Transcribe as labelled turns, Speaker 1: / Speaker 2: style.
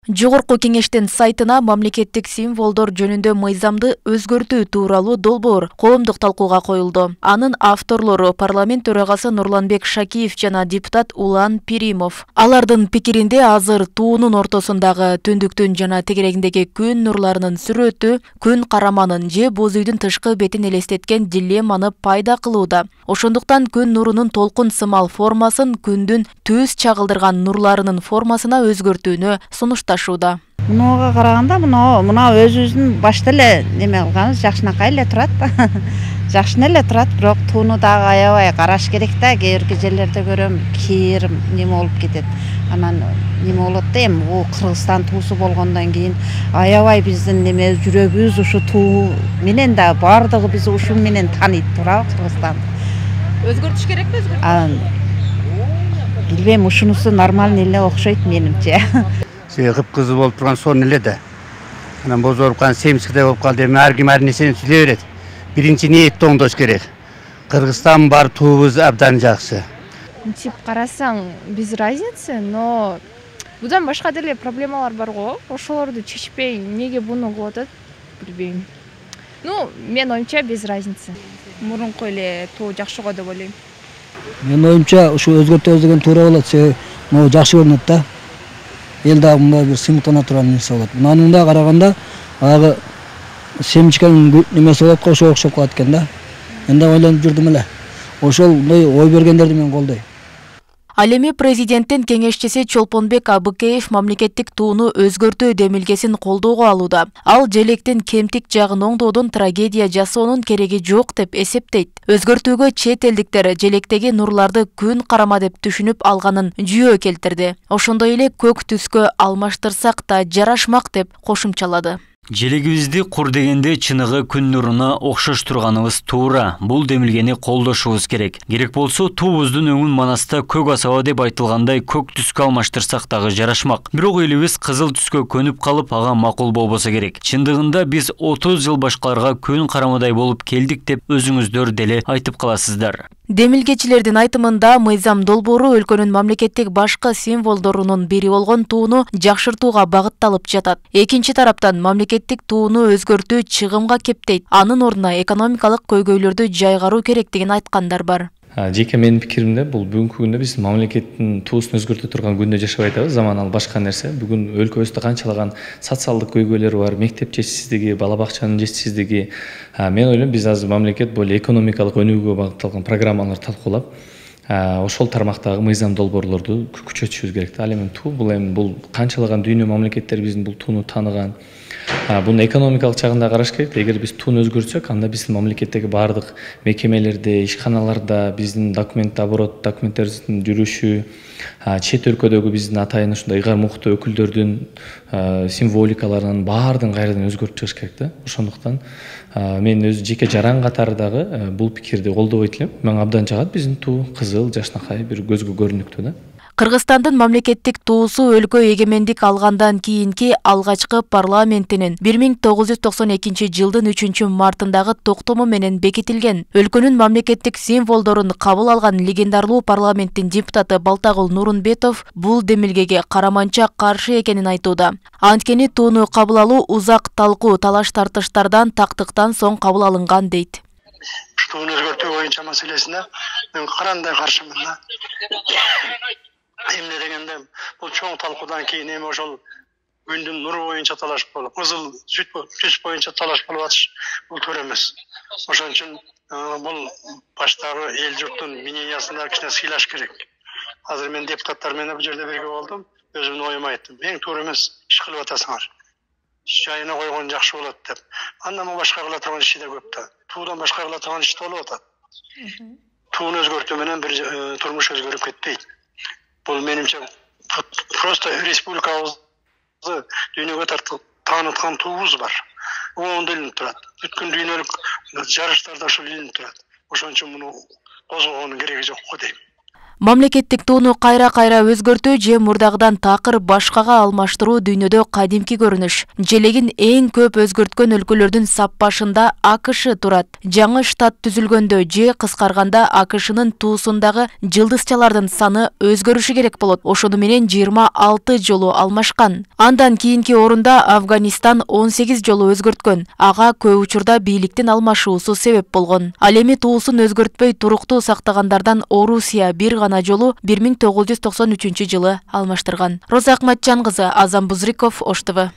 Speaker 1: Жогорку кеңештин сайтына мамлекеттик символдор жөнүндө мыйзамды өзгөртүү тууралуу долбоор коомдук талкууга коюлду. Анын авторлору парламент төрагасы Нурланбек Шакиев жана депутат Улан Пиримов. Алардын пикиринде азыр туунун ортосундагы түндүктүн жана тегерегиндеги күн нурларынын сүрөтү күн караманын же боз үйдүн тышкы бетин элестеткен дилемманы пайда кылууда. Ошондуктан күн нурунун толкун сымал формасын күндүн түз чагылдырган нурларынын формасына өзгөртүүнү сунушташууда.
Speaker 2: Мынага караганда мына өзүбүздүн башта эле неме кылганыбыз жакшынакай эле турат. Жакшына эле турат, бирок тууну дагы аябай караш керек да. Кээ бир жерлерде көрөм, кир неме болуп кетет. Анан неме болот да, эми бул Кыргызстан туусу болгондон кийин аябай биздин неме жүрөгүбүз ушу туу менен да бардыгы биз ушу менен тааныйт туурабы Кыргызстанды.
Speaker 3: Өзгөртүш керекпи,
Speaker 2: Билбейм, ушунусу нормально эле окшойт менимче.
Speaker 4: Кып-кызыл болуп турган сон эле да. Анан бозоруп калган, семизгидей болуп калды. Эми ар ким ар нерсени сүйлөй берет. Биринчи ниетти оңдош керек. Кыргызстан бар, туубуз абдан жакшы.
Speaker 3: Тип карасаң, без разницы, но будан башка деле проблемалар бар го. Ошолорду чечпей, неге буну кылып атат, билбейм. Мен оюмча без разницы. Мурунку эле туу жакшы го деп ойлойм.
Speaker 5: Мен оюмча ушу өзгөртөбүз деген туура болот. Могу жакшы көрүнөт да. Эл дагы мындай бир сыймыктана турган нерсе болот. Мынанын да караганда ага семчикенин немеси болот го, ошо окшоп калат экен да. Мен да ойлонуп жүрдүм эле. Ошол ой бергендерди мен колдойм.
Speaker 1: Ал эми президенттин кеңешчиси Чолпонбек Абыкеев мамлекеттик тууну өзгөртүү демилгесин колдоого алууда. Ал желектин кемтик жагын оңдоодон трагедия жасоонун кереги жок деп эсептейт. Өзгөртүүгө чет элдиктер желектеги нурларды күн карама деп түшүнүп алганын жүйө келтирди. Ошондой эле көк түскө алмаштырсак да жарашмак деп кошумчалады.
Speaker 6: Желегибизди кур дегенде чыныгы күн нуруна окшош турганыбыз туура. Бул демилгени колдошубуз керек. Керек болсо туубуздун өңүн манаста көк асаба деп айтылгандай көк түскө алмаштырсак дагы жарашмак. Бирок элибиз кызыл түскө көнүп калып, ага макул болбосо керек. Чындыгында биз 30 жыл башкаларга күн карамадай болуп келдик деп өзүңүздөр деле айтып каласыздар.
Speaker 1: Демилгечилердин айтымында мыйзам долбоору өлкөнүн мамлекеттик башкы символдорунун бири болгон тууну жакшыртууга багытталып жатат. Экинчи тараптан мамлекеттик тууну өзгөртүү чыгымга кептейт. Анын ордуна экономикалык көйгөйлөрдү жайгаруу керектигин айткандар бар.
Speaker 7: Жеке менин пикиримде бул бүгүнкү күндө биз мамлекеттин туусун өзгөртө турган күндө жашабай атабыз. Заман ал башка нерсе. Бүгүн өлкөбүздө канчалаган социалдык көйгөйлөр бар, мектеп жетишсиздиги, бала бакчанын жетишсиздиги. Мен ойлойм, биз азыр мамлекет более экономикалык өнүгүүгө багытталган программалар талкуулап, ошол тармактагы мыйзам долбоорлорду күчөтүшүбүз керек. Ал эми туу бул канчалаган дүйнө мамлекеттер биздин бул тууну тааныган. Буну экономикалык жагында караш керек. Эгер биз тууну өзгөртсөк, анда биздин мамлекеттеги бардык мекемелерде, ишканаларда биздин оборот документтерибиздин жүрүшү, чет өлкөдөгү биздин атайын ушундай ыйгар мукты өкүлдөрдүн символикаларынын баардыгын кайрадан өзгөртүп чыгыш керек да. Ошондуктан мен өз жеке жаран катары дагы бул пикирди колдобойт элем. Мен абдан жагат биздин туу кызыл, жашнакай бир көзгө көрүнүктүү да.
Speaker 1: Кыргызстандын мамлекеттик туусу өлкө эгемендик алгандан кийинки алгачкы парламентинин 1992 жылдын 3-мартындагы токтому менен бекитилген. Өлкөнүн мамлекеттик символдорун кабыл алган легендарлуу парламенттин депутаты Балтагул Нурунбетов бул демилгеге караманча каршы экенин айтууда. Анткени тууну кабыл алуу узак талкуу, талаш-тартыштардан, тактыктан соң кабыл алынган дейт.
Speaker 8: Тууну өзгөртүү боюнча маселесине мен карандай каршымын да. Эмне дегенде бул чоң талкуудан кийин эми ошол күндүн нуру боюнча талаш болуп, кызыл түс боюнча талаш болуп атыш бул туура эмес. Ошон үчүн бул баштагы эл журттун мнениясына кичине сыйлаш керек. Азыр мен депутаттар менен бул жерде бирге болдум, өзүмдүн оюмду айттым. Эң туура эмес иш кылып атасыңар. Жайына койгон жакшы болот деп. Андан башка кыла турган иши да көп да. Туудан башка кыла турган иш болуп атат. Тууну өзгөртүү менен бир турмуш өзгөрүп кетпейт. Бул менимче просто республикабызды дүйнөгө тааныткан туубуз бар. Оңдо илинип турат. Бүткүл дүйнөлүк жарыштарда ошол илинип турат. Ошон үчүн муну козгоонун кереги жок го дейм.
Speaker 1: Мамлекеттик тууну кайра-кайра өзгөртүү же мурдагыдан такыр башкага алмаштыруу дүйнөдө кадимки көрүнүш. Желегин эң көп өзгөрткөн өлкөлөрдүн сап башында АКШ турат. Жаңы штат түзүлгөндө же кыскарганда АКШнын туусундагы жылдызчалардын саны өзгөрүшү керек болот. Ошону менен 26 жолу алмашкан. Андан кийинки орунда Афганистан 18 жолу өзгөрткөн. Ага көп учурда бийликтин алмашуусу себеп болгон. Ал эми туусун өзгөртпөй туруктуу сактагандардан Орусия бир гана жолу 1993 жылы алмаштырган. Роза Акматжан кызы, Азам Бузриков, Ош ТВ.